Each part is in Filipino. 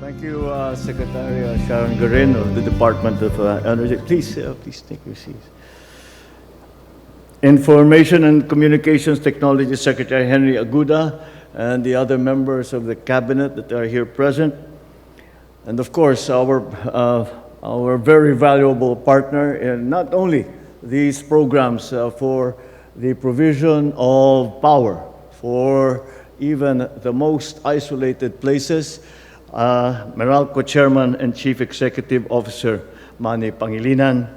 Thank you, Secretary Sharon Guerin of the Department of Energy. Please take your seats. Information and Communications Technology Secretary Henry Aguda and the other members of the cabinet that are here present, and of course our very valuable partner in not only these programs for the provision of power for even the most isolated places, Meralco Chairman and Chief Executive Officer Manny Pangilinan,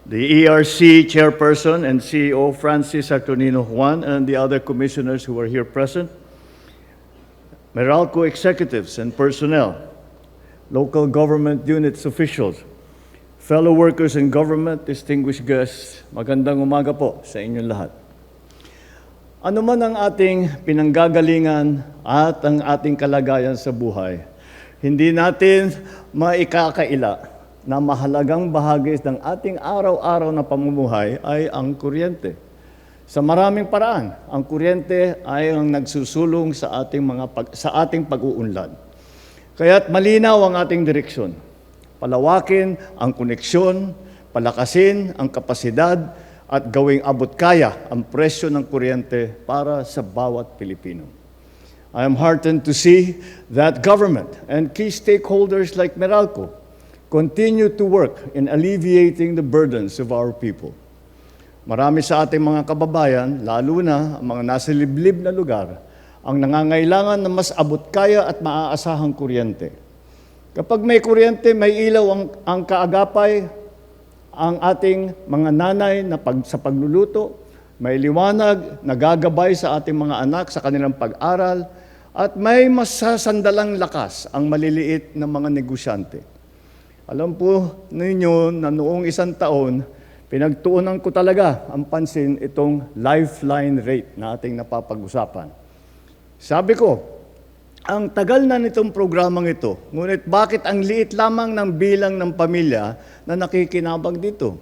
the ERC Chairperson and CEO Francis Saturnino Juan, and the other commissioners who are here present, Meralco executives and personnel, local government units officials, fellow workers in government, distinguished guests, magandang umaga po sa inyong lahat. Ano man ang ating pinanggagalingan at ang ating kalagayan sa buhay, hindi natin maikakaila na mahalagang bahagi ng ating araw-araw na pamumuhay ay ang kuryente. Sa maraming paraan, ang kuryente ay ang nagsusulong sa ating pag-uunlad. Kaya't malinaw ang ating direksyon. Palawakin ang koneksyon, palakasin ang kapasidad, at gawing abot kaya ang presyo ng kuryente para sa bawat Pilipino. I am heartened to see that government and key stakeholders like Meralco continue to work in alleviating the burdens of our people. Marami sa ating mga kababayan, lalo na ang mga nasa liblib na lugar, ang nangangailangan ng mas abot kaya at maaasahang kuryente. Kapag may kuryente, may ilaw ang kaagapay, ang ating mga nanay na sa pagluluto, may liwanag na gagabay sa ating mga anak sa kanilang pag-aral, at may masasandalang lakas ang maliliit na mga negosyante. Alam po ninyo na noong isang taon, pinagtuunan ko talaga ang pansin itong lifeline rate na ating napapag-usapan. Sabi ko, ang tagal na nitong programang ito, ngunit bakit ang liit lamang ng bilang ng pamilya na nakikinabang dito?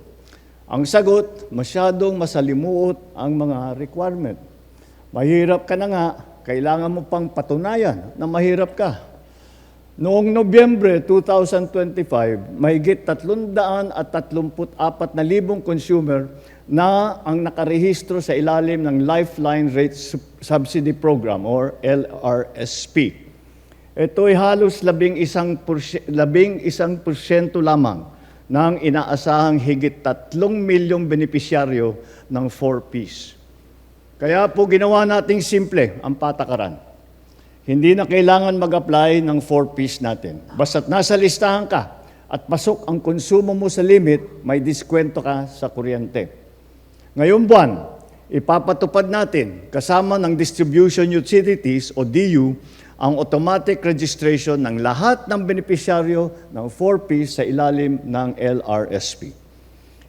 Ang sagot, masyadong masalimuot ang mga requirement. Mahirap ka na nga, kailangan mo pang patunayan na mahirap ka. Noong Nobyembre 2025, mahigit 334,000 consumer na ang nakarehistro sa ilalim ng Lifeline Rate Subsidy Program or LRSP. Ito ay halos 11% lamang ng inaasahang higit 3 milyong benepisyaryo ng 4Ps. Kaya po ginawa nating simple ang patakaran. Hindi na kailangan mag-apply ng 4Ps natin. Basta't nasa listahan ka at pasok ang konsumo mo sa limit, may diskwento ka sa kuryente. Ngayong buwan, ipapatupad natin kasama ng distribution utilities o DU ang automatic registration ng lahat ng benepisyaryo ng 4Ps sa ilalim ng LRSP.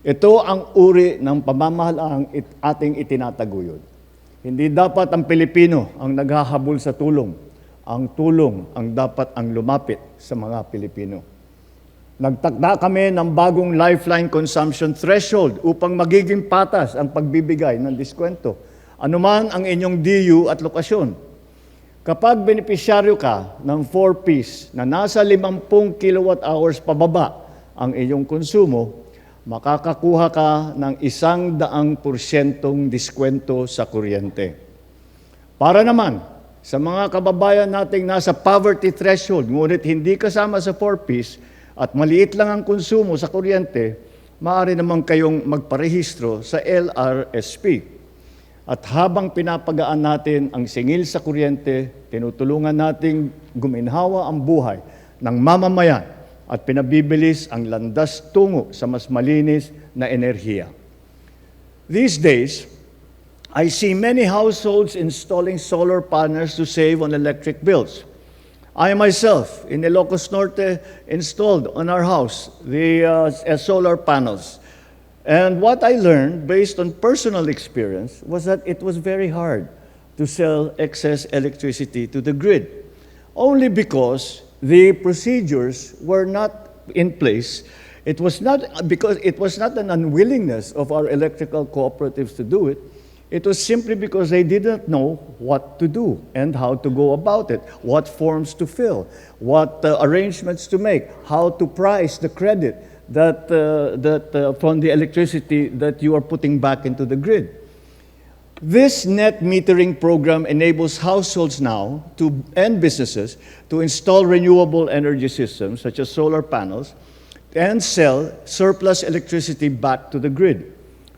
Ito ang uri ng pamamahalaang ating itinataguyod. Hindi dapat ang Pilipino ang naghahabol sa tulong. Ang tulong ang dapat ang lumapit sa mga Pilipino. Nagtakda kami ng bagong lifeline consumption threshold upang magiging patas ang pagbibigay ng diskwento, anuman ang inyong DU at lokasyon. Kapag benepisyaryo ka ng 4Ps na nasa 50 kilowatt-hours pababa ang iyong konsumo, makakakuha ka ng 100% diskwento sa kuryente. Para naman sa mga kababayan nating nasa poverty threshold, ngunit hindi kasama sa 4Ps, at maliit lang ang konsumo sa kuryente, maaari naman kayong magparehistro sa LRSP. At habang pinapagaan natin ang singil sa kuryente, tinutulungan nating guminhawa ang buhay ng mamamayan at pinabibilis ang landas tungo sa mas malinis na enerhiya. These days, I see many households installing solar panels to save on electric bills. I myself, in Ilocos Norte, installed on our house the solar panels. And what I learned, based on personal experience, was that it was very hard to sell excess electricity to the grid, only because the procedures were not in place. It was not because it was not an unwillingness of our electrical cooperatives to do it. It was simply because they didn't know what to do and how to go about it, what forms to fill, what arrangements to make, how to price the credit from the electricity that you are putting back into the grid. This net metering program enables households now and businesses to install renewable energy systems such as solar panels and sell surplus electricity back to the grid,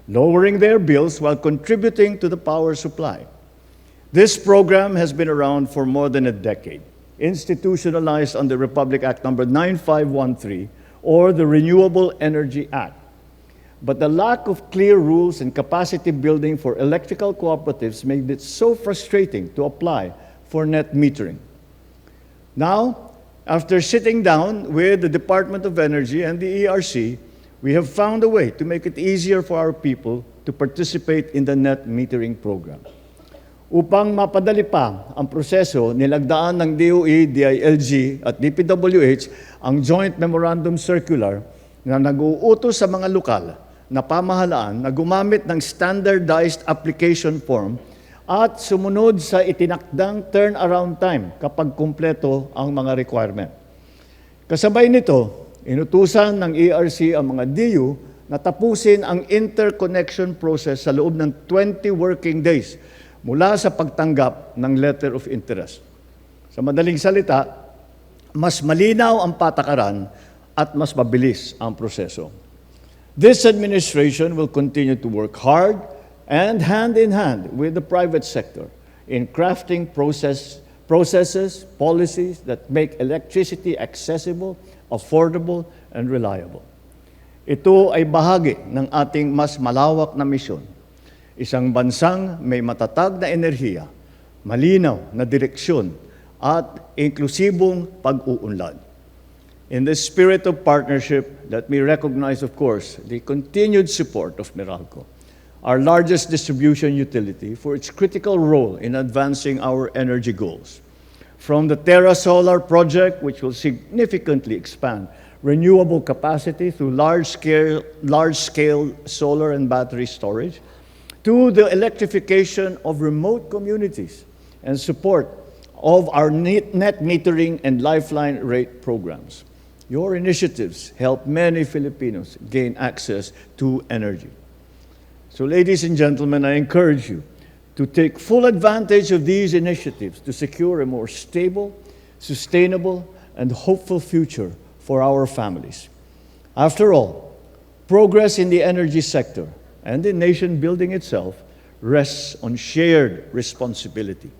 lowering their bills while contributing to the power supply. This program has been around for more than a decade, institutionalized under Republic Act number 9513 or the Renewable Energy Act. But the lack of clear rules and capacity building for electrical cooperatives made it so frustrating to apply for net metering. Now, after sitting down with the Department of Energy and the ERC, we have found a way to make it easier for our people to participate in the net metering program. Upang mapadali pa ang proseso, nilagdaan ng DOE, DILG at DPWH ang Joint Memorandum Circular na nag-uutos sa mga lokal na pamahalaan na gumamit ng standardized application form at sumunod sa itinakdang turnaround time kapag kumpleto ang mga requirement. Kasabay nito, inutusan ng ERC ang mga DU na tapusin ang interconnection process sa loob ng 20 working days mula sa pagtanggap ng letter of interest. Sa madaling salita, mas malinaw ang patakaran at mas mabilis ang proseso. This administration will continue to work hard and hand in hand with the private sector in crafting processes, policies that make electricity accessible, affordable, and reliable. Ito ay bahagi ng ating mas malawak na misyon. Isang bansang may matatag na enerhiya, malinaw na direksyon, at inklusibong pag-uunlad. In the spirit of partnership, let me recognize, of course, the continued support of Meralco, our largest distribution utility, for its critical role in advancing our energy goals. From the Terra Solar project, which will significantly expand renewable capacity through large-scale solar and battery storage, to the electrification of remote communities and support of our net metering and lifeline rate programs. Your initiatives help many Filipinos gain access to energy. So, ladies and gentlemen, I encourage you to take full advantage of these initiatives to secure a more stable, sustainable, and hopeful future for our families. After all, progress in the energy sector and in nation building itself rests on shared responsibility.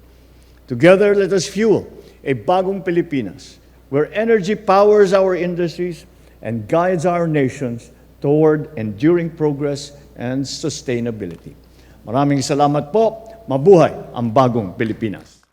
Together, let us fuel a bagong Pilipinas where energy powers our industries and guides our nations toward enduring progress and sustainability. Maraming salamat po. Mabuhay ang bagong Pilipinas.